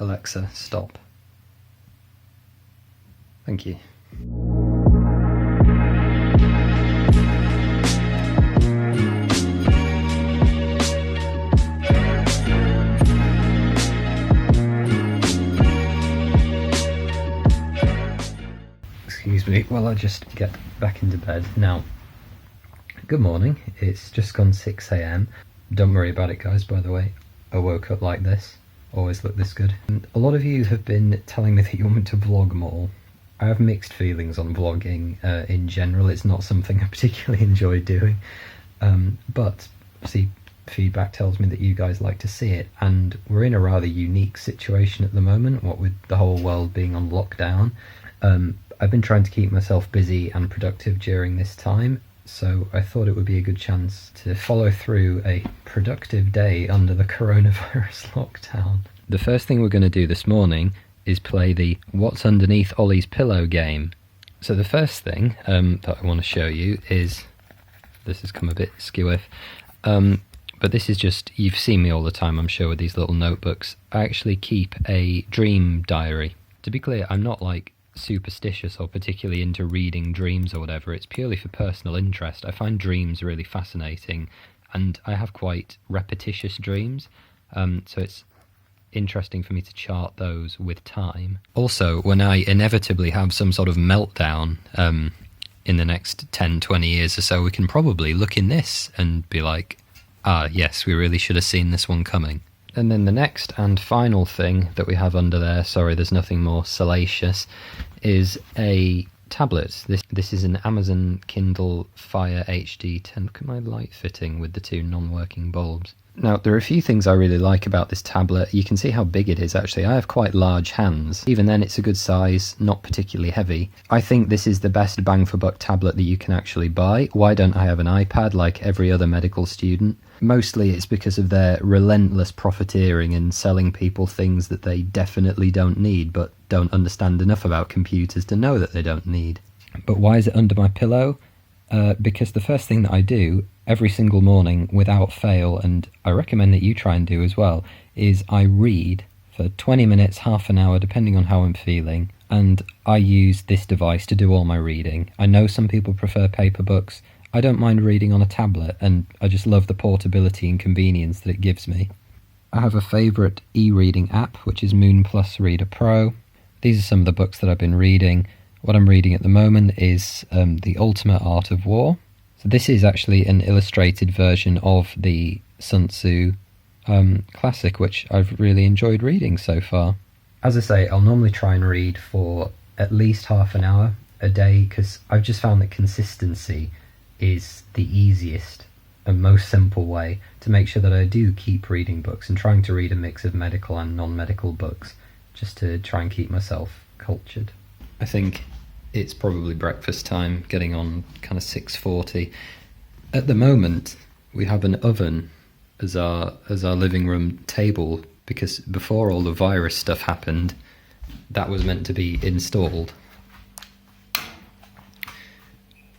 Alexa, stop. Thank you. Excuse me while I just get back into bed. Now, good morning. It's just gone 6 AM. Don't worry about it, guys, by the way. I woke up like this. Always look this good. And a lot of you have been telling me that you want me to vlog more. I have mixed feelings on vlogging in general. It's not something I particularly enjoy doing. But, see, feedback tells me that you guys like to see it. And we're in a rather unique situation at the moment, what with the whole world being on lockdown. I've been trying to keep myself busy and productive during this time, so I thought it would be a good chance to follow through a productive day under the coronavirus lockdown. The first thing we're going to do this morning is play the What's Underneath Ollie's Pillow game. So the first thing that I want to show you is, this has come a bit skew-if, but this is just, you've seen me all the time I'm sure with these little notebooks. I actually keep a dream diary. To be clear, I'm not like superstitious or particularly into reading dreams or whatever. It's purely for personal interest. I find dreams really fascinating, and I have quite repetitious dreams, so it's interesting for me to chart those with time. Also, when I inevitably have some sort of meltdown in the next 10-20 years or so, we can probably look in this and be like, ah yes, we really should have seen this one coming. And then the next and final thing that we have under there, sorry there's nothing more salacious, is a tablet. This is an Amazon Kindle Fire HD 10. Look at my light fitting with the two non-working bulbs. Now, there are a few things I really like about this tablet. You can see how big it is actually. I have quite large hands. Even then it's a good size, not particularly heavy. I think this is the best bang for buck tablet that you can actually buy. Why don't I have an iPad like every other medical student? Mostly it's because of their relentless profiteering and selling people things that they definitely don't need but don't understand enough about computers to know that they don't need. But why is it under my pillow? Because the first thing that I do every single morning without fail, and I recommend that you try and do as well, is I read for 20 minutes, half an hour, depending on how I'm feeling, and I use this device to do all my reading. I know some people prefer paper books. I don't mind reading on a tablet, and I just love the portability and convenience that it gives me. I have a favourite e-reading app, which is Moon Plus Reader Pro. These are some of the books that I've been reading. What I'm reading at the moment is The Ultimate Art of War. So this is actually an illustrated version of the Sun Tzu classic, which I've really enjoyed reading so far. As I say, I'll normally try and read for at least half an hour a day, because I've just found that consistency is the easiest and most simple way to make sure that I do keep reading books, and trying to read a mix of medical and non-medical books just to try and keep myself cultured. I think it's probably breakfast time, getting on kind of 6:40. At the moment, we have an oven as our living room table, because before all the virus stuff happened, that was meant to be installed.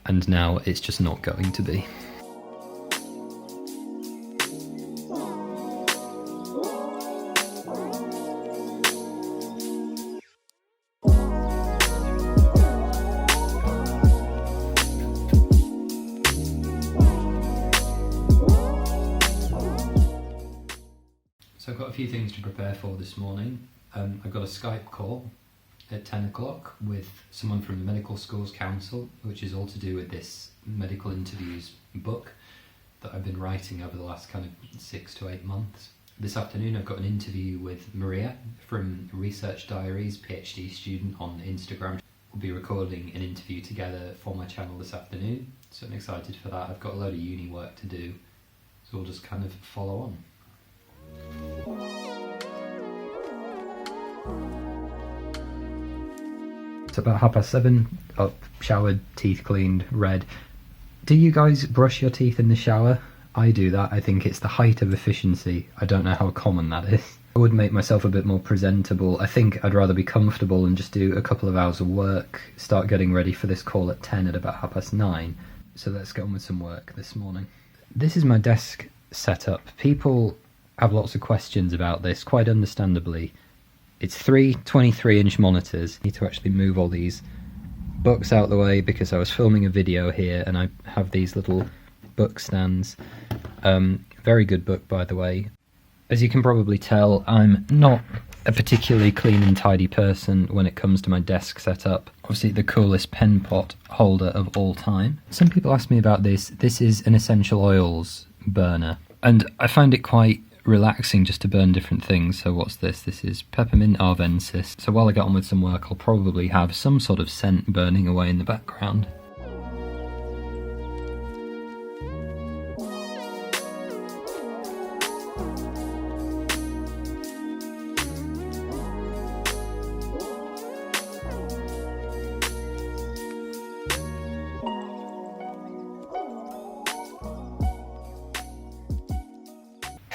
And now it's just not going to be. So I've got a few things to prepare for this morning. I've got a Skype call at 10 o'clock with someone from the Medical Schools Council, which is all to do with this medical interviews book that I've been writing over the last kind of 6 to 8 months. This afternoon I've got an interview with Maria from Research Diaries, PhD student on Instagram. We'll be recording an interview together for my channel this afternoon, so I'm excited for that. I've got a load of uni work to do, so we'll just kind of follow on. It's about 7:30, up, showered, teeth cleaned, read. Do you guys brush your teeth in the shower? I do that. I think it's the height of efficiency. I don't know how common that is. I would make myself a bit more presentable. I think I'd rather be comfortable and just do a couple of hours of work, start getting ready for this call at 10 at about 9:30. So let's get on with some work this morning. This is my desk setup. People have lots of questions about this, quite understandably. It's three 23-inch monitors. I need to actually move all these books out of the way because I was filming a video here and I have these little book stands. Very good book, by the way. As you can probably tell, I'm not a particularly clean and tidy person when it comes to my desk setup. Obviously the coolest pen pot holder of all time. Some people ask me about this. This is an essential oils burner, and I find it quite relaxing just to burn different things. So what's this? This is peppermint arvensis. So while I get on with some work, I'll probably have some sort of scent burning away in the background.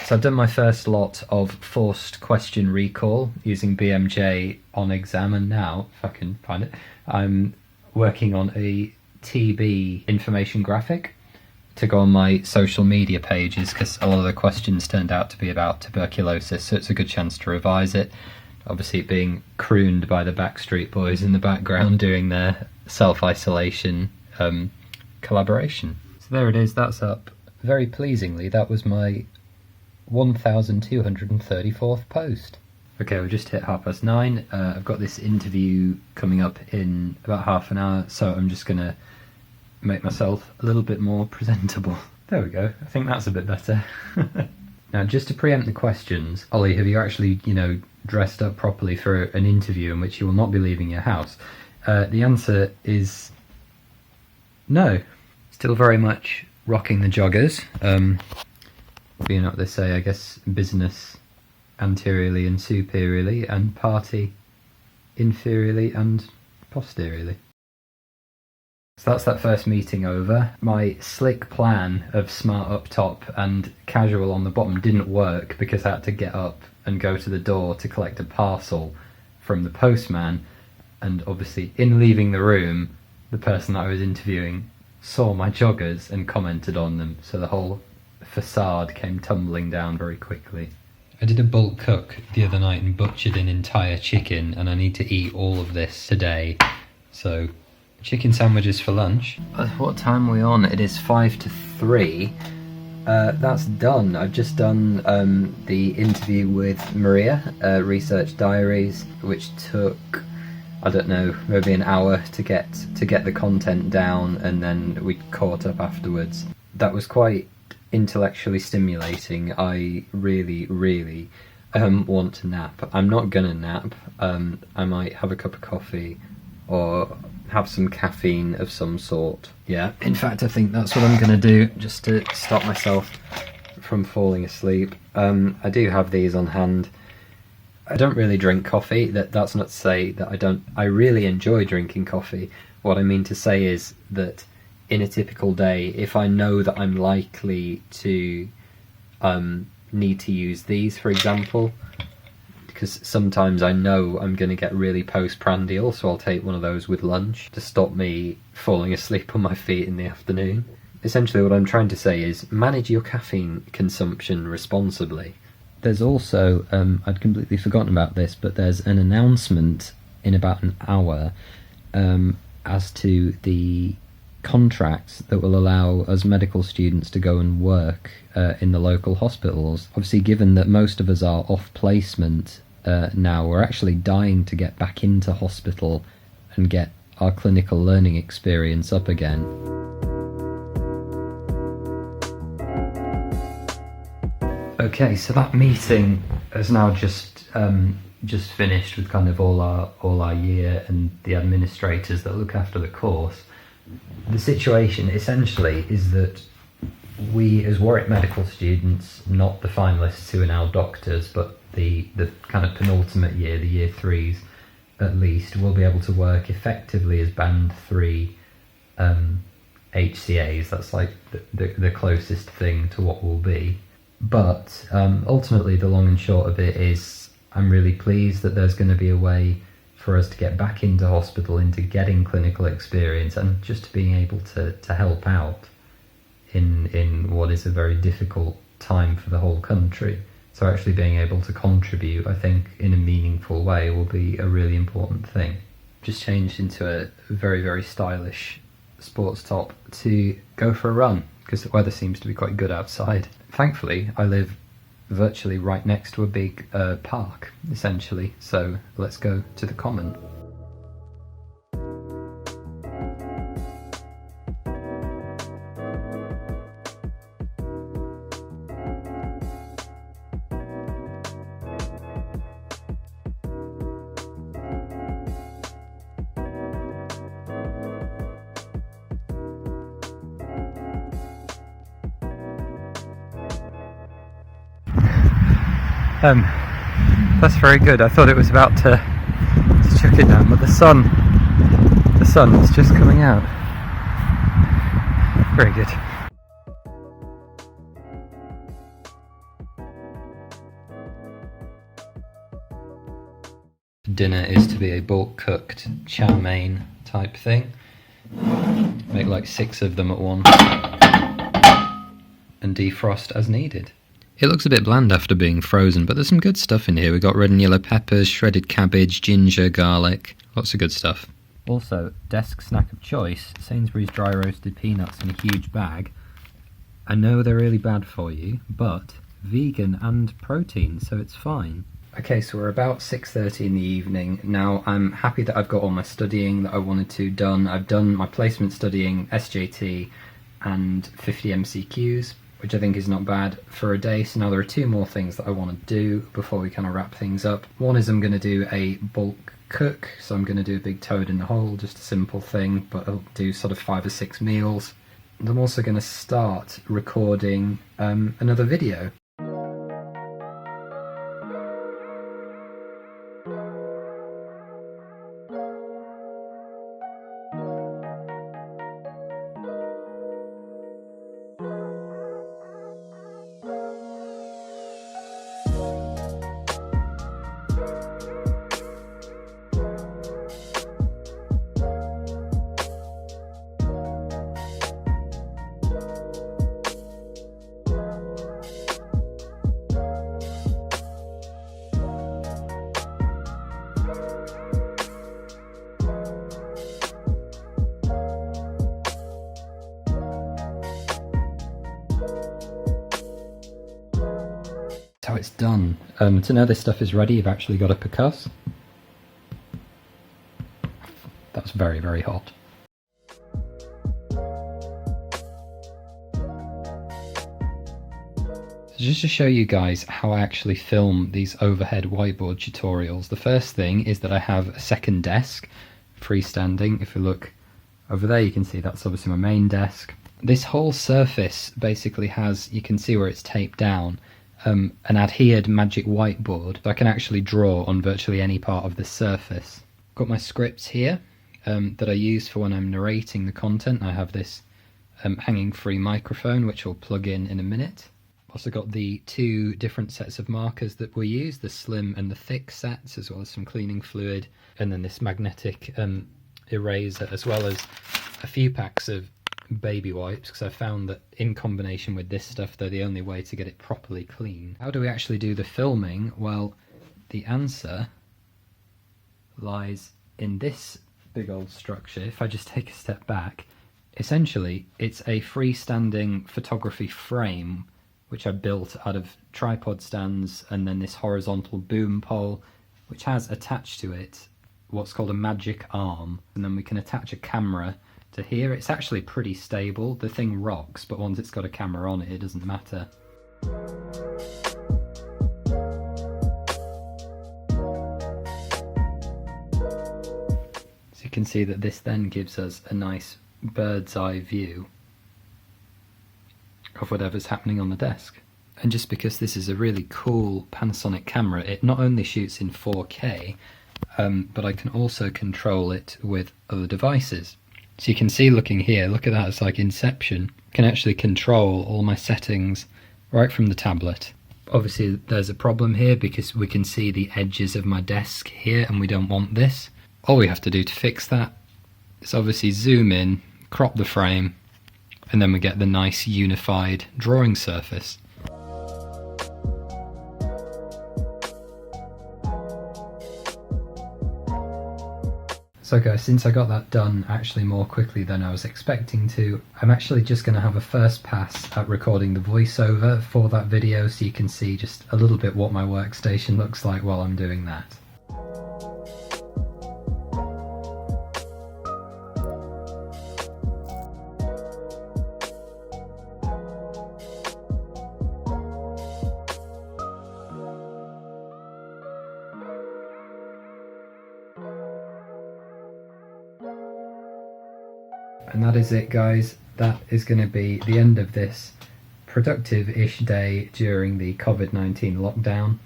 So I've done my first lot of forced question recall using BMJ on exam, and now, if I can find it, I'm working on a TB information graphic to go on my social media pages because a lot of the questions turned out to be about tuberculosis, so it's a good chance to revise it. Obviously being crooned by the Backstreet Boys in the background doing their self-isolation collaboration. So there it is, that's up. Very pleasingly, that was my 1234th post. Okay, we've just hit 9:30. I've got this interview coming up in about half an hour, so I'm just gonna make myself a little bit more presentable. There we go, I think that's a bit better. Now, just to preempt the questions, Ollie, have you actually, dressed up properly for an interview in which you will not be leaving your house? The answer is no. Still very much rocking the joggers. You know what they say, I guess, business anteriorly and superiorly, and party inferiorly and posteriorly. So that's that first meeting over. My slick plan of smart up top and casual on the bottom didn't work because I had to get up and go to the door to collect a parcel from the postman, and obviously in leaving the room, the person that I was interviewing saw my joggers and commented on them, so the whole facade came tumbling down very quickly. I did a bulk cook the other night and butchered an entire chicken, and I need to eat all of this today. So, chicken sandwiches for lunch. What time are we on? It is 5 to 3. That's done. I've just done the interview with Maria, Research Diaries, which took, I don't know, maybe an hour to get the content down, and then we caught up afterwards. That was quite intellectually stimulating. I really want to nap. I'm not gonna nap. I might have a cup of coffee or have some caffeine of some sort. Yeah, in fact I think that's what I'm gonna do, just to stop myself from falling asleep. I do have these on hand. I don't really drink coffee. That's not to say that I don't. I really enjoy drinking coffee. What I mean to say is that in a typical day, if I know that I'm likely to need to use these, for example, because sometimes I know I'm going to get really postprandial, so I'll take one of those with lunch to stop me falling asleep on my feet in the afternoon. Essentially what I'm trying to say is manage your caffeine consumption responsibly. There's also, I'd completely forgotten about this, but there's an announcement in about an hour as to the contracts that will allow us medical students to go and work in the local hospitals. Obviously, given that most of us are off placement now, we're actually dying to get back into hospital and get our clinical learning experience up again. Okay, so that meeting has now just finished with kind of all our year and the administrators that look after the course. The situation essentially is that we, as Warwick medical students, not the finalists who are now doctors, but the kind of penultimate year, the year 3s at least, will be able to work effectively as band 3 HCAs. That's like the closest thing to what we'll be. But ultimately the long and short of it is I'm really pleased that there's going to be a way for us to get back into hospital, into getting clinical experience, and just being able to help out in what is a very difficult time for the whole country. So actually being able to contribute, I think, in a meaningful way will be a really important thing. Just changed into a very, very stylish sports top to go for a run, because the weather seems to be quite good outside. Thankfully, I live virtually right next to a big park, essentially, so let's go to the common. That's very good. I thought it was about to chuck it down, but the sun is just coming out. Very good. Dinner is to be a bulk cooked chow mein type thing. Make like 6 of them at once and defrost as needed. It looks a bit bland after being frozen, but there's some good stuff in here. We've got red and yellow peppers, shredded cabbage, ginger, garlic, lots of good stuff. Also, desk snack of choice, Sainsbury's dry roasted peanuts in a huge bag. I know they're really bad for you, but vegan and protein, so it's fine. Okay, so we're about 6:30 in the evening. Now, I'm happy that I've got all my studying that I wanted to done. I've done my placement studying, SJT, and 50 MCQs. Which I think is not bad for a day. So now there are 2 more things that I want to do before we kind of wrap things up. One is I'm going to do a bulk cook, so I'm going to do a big toad in the hole, just a simple thing, but I'll do sort of 5 or 6 meals. And I'm also going to start recording another video. How it's done. To know this stuff is ready, you've actually got a percuss. That's very, very hot. So just to show you guys how I actually film these overhead whiteboard tutorials, the first thing is that I have a second desk, freestanding. If you look over there, you can see that's obviously my main desk. This whole surface basically has, you can see where it's taped down, an adhered magic whiteboard, so I can actually draw on virtually any part of the surface. Got my scripts here that I use for when I'm narrating the content. I have this hanging free microphone which will plug in a minute. Also got the 2 different sets of markers that we use, the slim and the thick sets, as well as some cleaning fluid, and then this magnetic eraser, as well as a few packs of baby wipes, because I found that in combination with this stuff they're the only way to get it properly clean. How do we actually do the filming? Well, the answer lies in this big old structure. If I just take a step back, essentially it's a freestanding photography frame which I built out of tripod stands and then this horizontal boom pole which has attached to it what's called a magic arm, and then we can attach a camera to here. It's actually pretty stable. The thing rocks, but once it's got a camera on it, it doesn't matter. So you can see that this then gives us a nice bird's eye view of whatever's happening on the desk. And just because this is a really cool Panasonic camera, it not only shoots in 4K, but I can also control it with other devices. So you can see, looking here, look at that, it's like Inception. I can actually control all my settings right from the tablet. Obviously there's a problem here because we can see the edges of my desk here and we don't want this. All we have to do to fix that is obviously zoom in, crop the frame, and then we get the nice unified drawing surface. So guys, since I got that done actually more quickly than I was expecting to, I'm actually just going to have a first pass at recording the voiceover for that video so you can see just a little bit what my workstation looks like while I'm doing that. And that is it guys, that is going to be the end of this productive-ish day during the COVID-19 lockdown.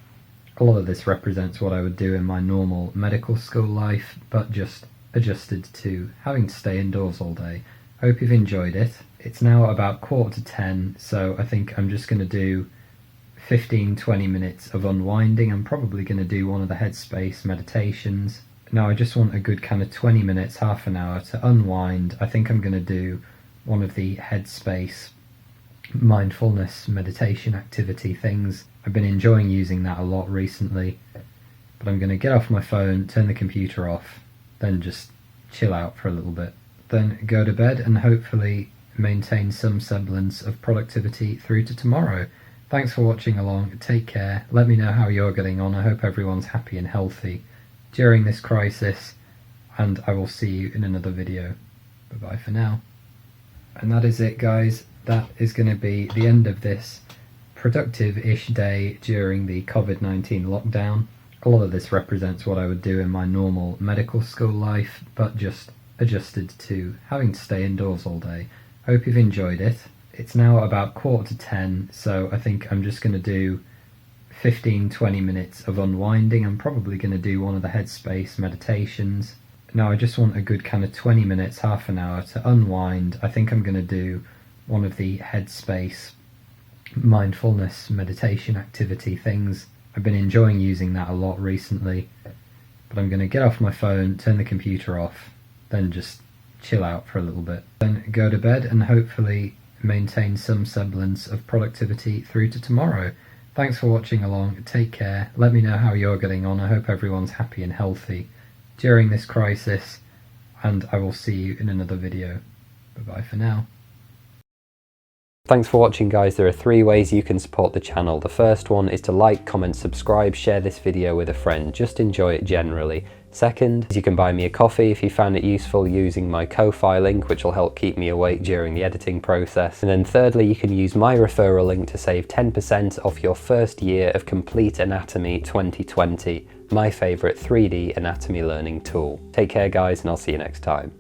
A lot of this represents what I would do in my normal medical school life, but just adjusted to having to stay indoors all day. Hope you've enjoyed it. It's now about 9:45, so I think I'm just going to do 15-20 minutes of unwinding. I'm probably going to do one of the headspace meditations. Now I just want a good kind of 20 minutes, half an hour to unwind. I think I'm going to do one of the headspace mindfulness meditation activity things. I've been enjoying using that a lot recently, but I'm going to get off my phone, turn the computer off, then just chill out for a little bit. Then go to bed and hopefully maintain some semblance of productivity through to tomorrow. Thanks for watching along, take care, let me know how you're getting on. I hope everyone's happy and healthy during this crisis, and I will see you in another video. Bye bye for now. And that is it guys, that is going to be the end of this productive-ish day during the COVID-19 lockdown. A lot of this represents what I would do in my normal medical school life, but just adjusted to having to stay indoors all day. Hope you've enjoyed it. It's now about 9:45, so I think I'm just going to do 15-20 minutes of unwinding. I'm probably going to do one of the headspace meditations. Now I just want a good kind of 20 minutes, half an hour to unwind. I think I'm going to do one of the headspace mindfulness meditation activity things. I've been enjoying using that a lot recently, but I'm going to get off my phone, turn the computer off, then just chill out for a little bit. Then go to bed and hopefully maintain some semblance of productivity through to tomorrow. Thanks for watching along, take care, let me know how you're getting on. I hope everyone's happy and healthy during this crisis, and I will see you in another video. Bye bye for now. Thanks for watching guys. There are 3 ways you can support the channel. The first one is to like, comment, subscribe, share this video with a friend, just enjoy it generally. Second, you can buy me a coffee if you found it useful using my Ko-Fi link, which will help keep me awake during the editing process. And then thirdly, you can use my referral link to save 10% off your first year of Complete Anatomy 2020, my favourite 3D anatomy learning tool. Take care guys, and I'll see you next time.